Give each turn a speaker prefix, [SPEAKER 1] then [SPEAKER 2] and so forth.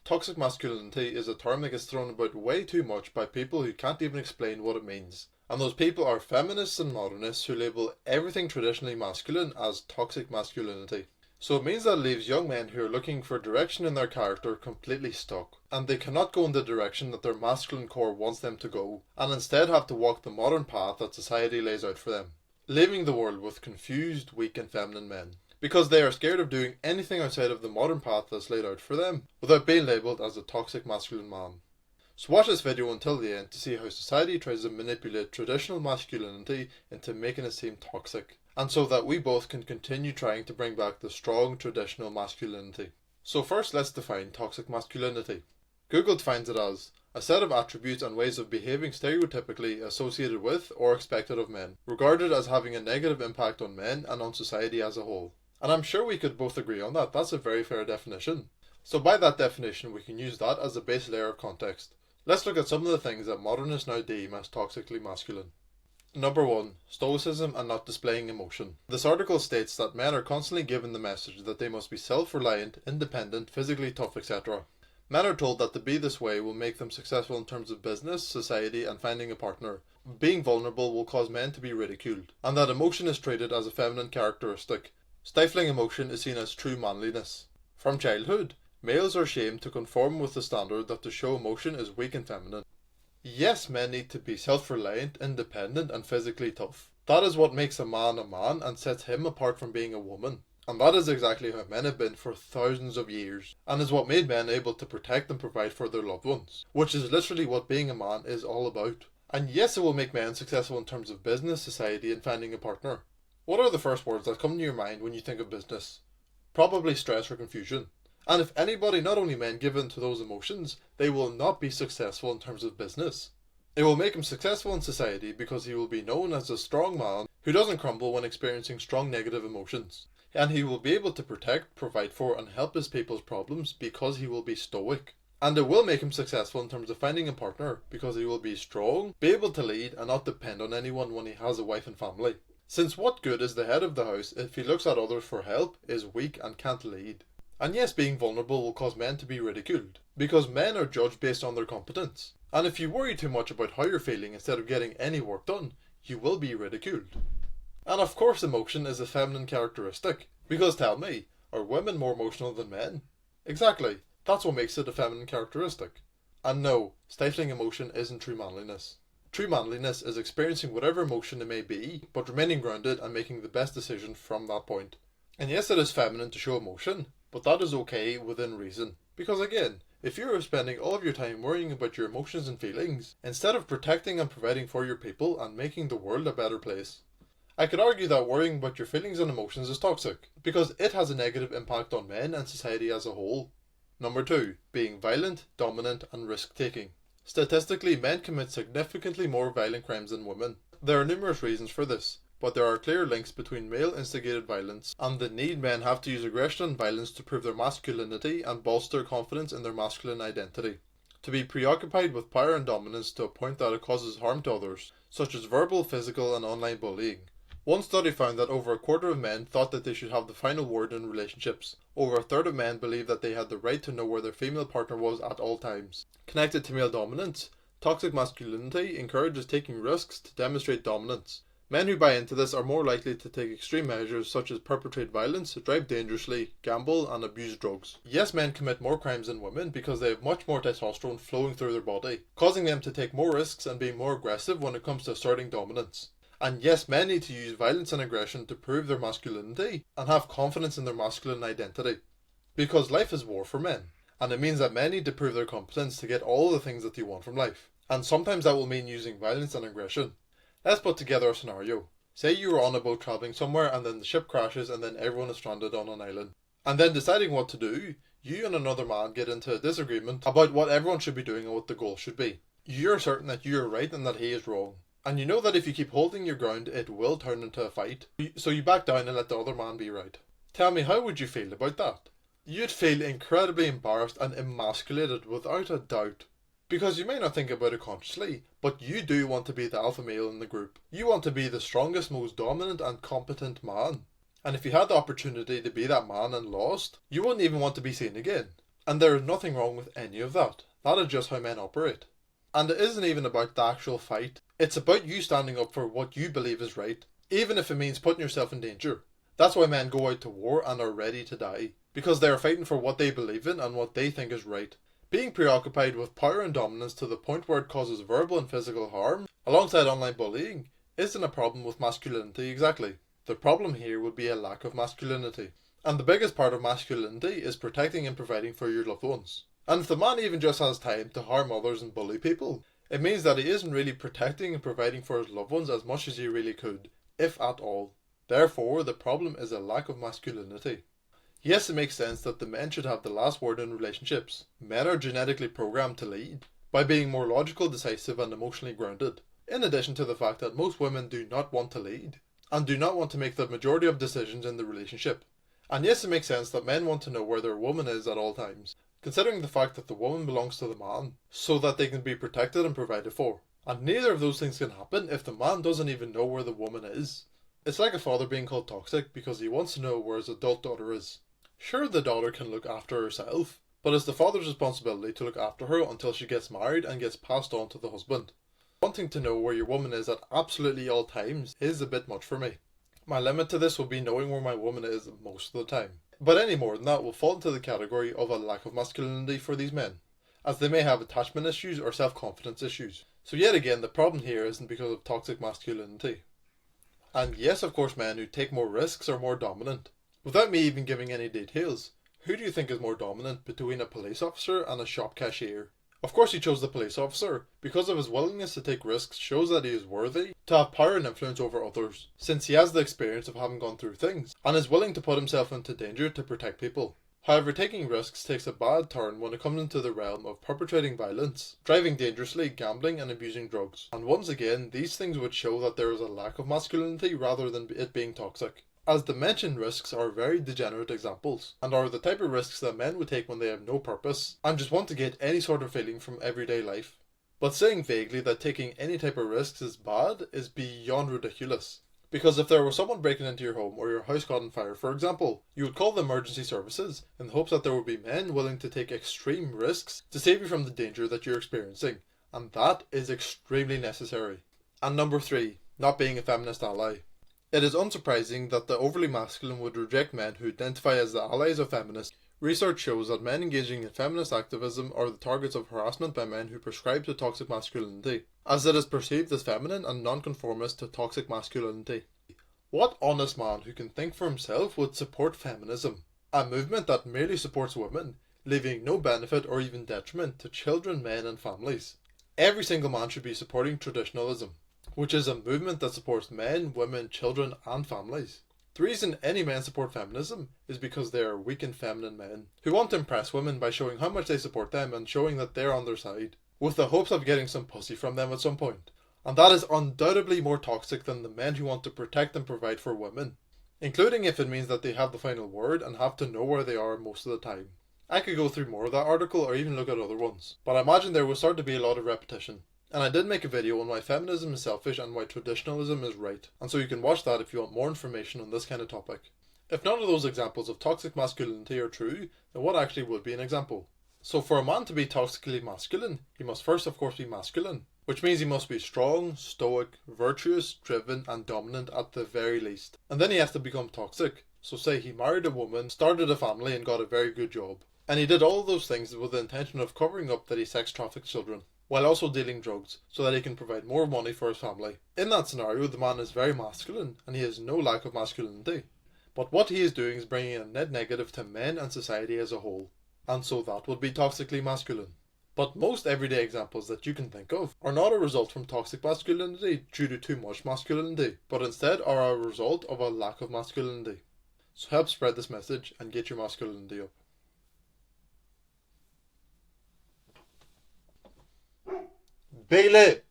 [SPEAKER 1] Toxic masculinity is a term that gets thrown about way too much by people who can't even explain what it means. And those people are feminists and modernists who label everything traditionally masculine as toxic masculinity. So it means that it leaves young men who are looking for direction in their character completely stuck, and they cannot go in the direction that their masculine core wants them to go, and instead have to walk the modern path that society lays out for them, leaving the world with confused, weak and feminine men, because they are scared of doing anything outside of the modern path that's laid out for them, without being labelled as a toxic masculine man. So watch this video until the end to see how society tries to manipulate traditional masculinity into making it seem toxic, and so that we both can continue trying to bring back the strong traditional masculinity. So first, let's define toxic masculinity. Google defines it as a set of attributes and ways of behaving stereotypically associated with or expected of men, regarded as having a negative impact on men and on society as a whole. And I'm sure we could both agree on that. That's a very fair definition. So by that definition, we can use that as a base layer of context. Let's look at some of the things that modernists now deem as toxically masculine. Number 1. Stoicism and not displaying emotion. This article states that men are constantly given the message that they must be self-reliant, independent, physically tough, etc. Men are told that to be this way will make them successful in terms of business, society, and finding a partner. Being vulnerable will cause men to be ridiculed, and that emotion is treated as a feminine characteristic. Stifling emotion is seen as true manliness. From childhood, males are shamed to conform with the standard that to show emotion is weak and feminine. Yes, men need to be self-reliant, independent, and physically tough. That is what makes a man and sets him apart from being a woman. And that is exactly how men have been for thousands of years, and is what made men able to protect and provide for their loved ones, which is literally what being a man is all about. And yes, it will make men successful in terms of business, society, and finding a partner. What are the first words that come to your mind when you think of business? Probably stress or confusion. And if anybody, not only men, give in to those emotions, they will not be successful in terms of business. It will make him successful in society because he will be known as a strong man who doesn't crumble when experiencing strong negative emotions. And he will be able to protect, provide for, and help his people's problems because he will be stoic. And it will make him successful in terms of finding a partner because he will be strong, be able to lead, and not depend on anyone when he has a wife and family. Since what good is the head of the house if he looks at others for help, is weak, and can't lead? And yes, being vulnerable will cause men to be ridiculed, because men are judged based on their competence. And if you worry too much about how you're feeling instead of getting any work done, you will be ridiculed. And of course emotion is a feminine characteristic, because tell me, are women more emotional than men? Exactly, that's what makes it a feminine characteristic. And no, stifling emotion isn't true manliness. True manliness is experiencing whatever emotion it may be, but remaining grounded and making the best decision from that point. And yes, it is feminine to show emotion, but that is okay within reason. Because again, if you are spending all of your time worrying about your emotions and feelings, instead of protecting and providing for your people and making the world a better place, I could argue that worrying about your feelings and emotions is toxic, because it has a negative impact on men and society as a whole. Number 2. Being violent, dominant, and risk-taking. Statistically, men commit significantly more violent crimes than women. There are numerous reasons for this, but there are clear links between male-instigated violence and the need men have to use aggression and violence to prove their masculinity and bolster confidence in their masculine identity. To be preoccupied with power and dominance to a point that it causes harm to others, such as verbal, physical, and online bullying. One study found that over a quarter of men thought that they should have the final word in relationships. Over a third of men believed that they had the right to know where their female partner was at all times. Connected to male dominance, toxic masculinity encourages taking risks to demonstrate dominance. Men who buy into this are more likely to take extreme measures such as perpetrate violence, drive dangerously, gamble, and abuse drugs. Yes, men commit more crimes than women because they have much more testosterone flowing through their body, causing them to take more risks and be more aggressive when it comes to asserting dominance. And yes, men need to use violence and aggression to prove their masculinity and have confidence in their masculine identity. Because life is war for men, and it means that men need to prove their competence to get all the things that they want from life. And sometimes that will mean using violence and aggression. Let's put together a scenario. Say you are on a boat travelling somewhere and then the ship crashes and then everyone is stranded on an island. And then deciding what to do, you and another man get into a disagreement about what everyone should be doing and what the goal should be. You're certain that you are right and that he is wrong. And you know that if you keep holding your ground, it will turn into a fight. So you back down and let the other man be right. Tell me, how would you feel about that? You'd feel incredibly embarrassed and emasculated without a doubt. Because you may not think about it consciously, but you do want to be the alpha male in the group. You want to be the strongest, most dominant and competent man. And if you had the opportunity to be that man and lost, you wouldn't even want to be seen again. And there is nothing wrong with any of that. That is just how men operate. And it isn't even about the actual fight. It's about you standing up for what you believe is right, even if it means putting yourself in danger. That's why men go out to war and are ready to die, because they are fighting for what they believe in and what they think is right. Being preoccupied with power and dominance to the point where it causes verbal and physical harm, alongside online bullying, isn't a problem with masculinity exactly. The problem here would be a lack of masculinity. And the biggest part of masculinity is protecting and providing for your loved ones. And if the man even just has time to harm others and bully people, it means that he isn't really protecting and providing for his loved ones as much as he really could, if at all. Therefore, the problem is a lack of masculinity. Yes, it makes sense that the men should have the last word in relationships. Men are genetically programmed to lead, by being more logical, decisive and emotionally grounded. In addition to the fact that most women do not want to lead, and do not want to make the majority of decisions in the relationship. And yes, it makes sense that men want to know where their woman is at all times, considering the fact that the woman belongs to the man, so that they can be protected and provided for. And neither of those things can happen if the man doesn't even know where the woman is. It's like a father being called toxic because he wants to know where his adult daughter is. Sure, the daughter can look after herself, but it's the father's responsibility to look after her until she gets married and gets passed on to the husband. Wanting to know where your woman is at absolutely all times is a bit much for me. My limit to this will be knowing where my woman is most of the time. But any more than that will fall into the category of a lack of masculinity for these men, as they may have attachment issues or self-confidence issues. So yet again, the problem here isn't because of toxic masculinity. And yes, of course, men who take more risks are more dominant. Without me even giving any details, who do you think is more dominant between a police officer and a shop cashier? Of course he chose the police officer, because of his willingness to take risks shows that he is worthy to have power and influence over others, since he has the experience of having gone through things, and is willing to put himself into danger to protect people. However, taking risks takes a bad turn when it comes into the realm of perpetrating violence, driving dangerously, gambling and abusing drugs. And once again, these things would show that there is a lack of masculinity rather than it being toxic, as the mentioned risks are very degenerate examples, and are the type of risks that men would take when they have no purpose, and just want to get any sort of feeling from everyday life. But saying vaguely that taking any type of risks is bad is beyond ridiculous. Because if there was someone breaking into your home or your house caught on fire, for example, you would call the emergency services in the hopes that there would be men willing to take extreme risks to save you from the danger that you're experiencing, and that is extremely necessary. And number 3, not being a feminist ally. It is unsurprising that the overly masculine would reject men who identify as the allies of feminists. Research shows that men engaging in feminist activism are the targets of harassment by men who prescribe to toxic masculinity, as it is perceived as feminine and nonconformist to toxic masculinity. What honest man who can think for himself would support feminism, a movement that merely supports women, leaving no benefit or even detriment to children, men and families? Every single man should be supporting traditionalism, which is a movement that supports men, women, children and families. The reason any men support feminism is because they are weak and feminine men, who want to impress women by showing how much they support them and showing that they're on their side, with the hopes of getting some pussy from them at some point. And that is undoubtedly more toxic than the men who want to protect and provide for women, including if it means that they have the final word and have to know where they are most of the time. I could go through more of that article or even look at other ones, but I imagine there will start to be a lot of repetition. And I did make a video on why feminism is selfish and why traditionalism is right, and so you can watch that if you want more information on this kind of topic. If none of those examples of toxic masculinity are true, then what actually would be an example? So for a man to be toxically masculine, he must first of course be masculine, which means he must be strong, stoic, virtuous, driven and dominant at the very least. And then he has to become toxic. So say he married a woman, started a family and got a very good job. And he did all of those things with the intention of covering up that he sex trafficked children, while also dealing drugs, so that he can provide more money for his family. In that scenario, the man is very masculine, and he has no lack of masculinity. But what he is doing is bringing a net negative to men and society as a whole, and so that would be toxically masculine. But most everyday examples that you can think of are not a result from toxic masculinity due to too much masculinity, but instead are a result of a lack of masculinity. So help spread this message and get your masculinity up. Bailey!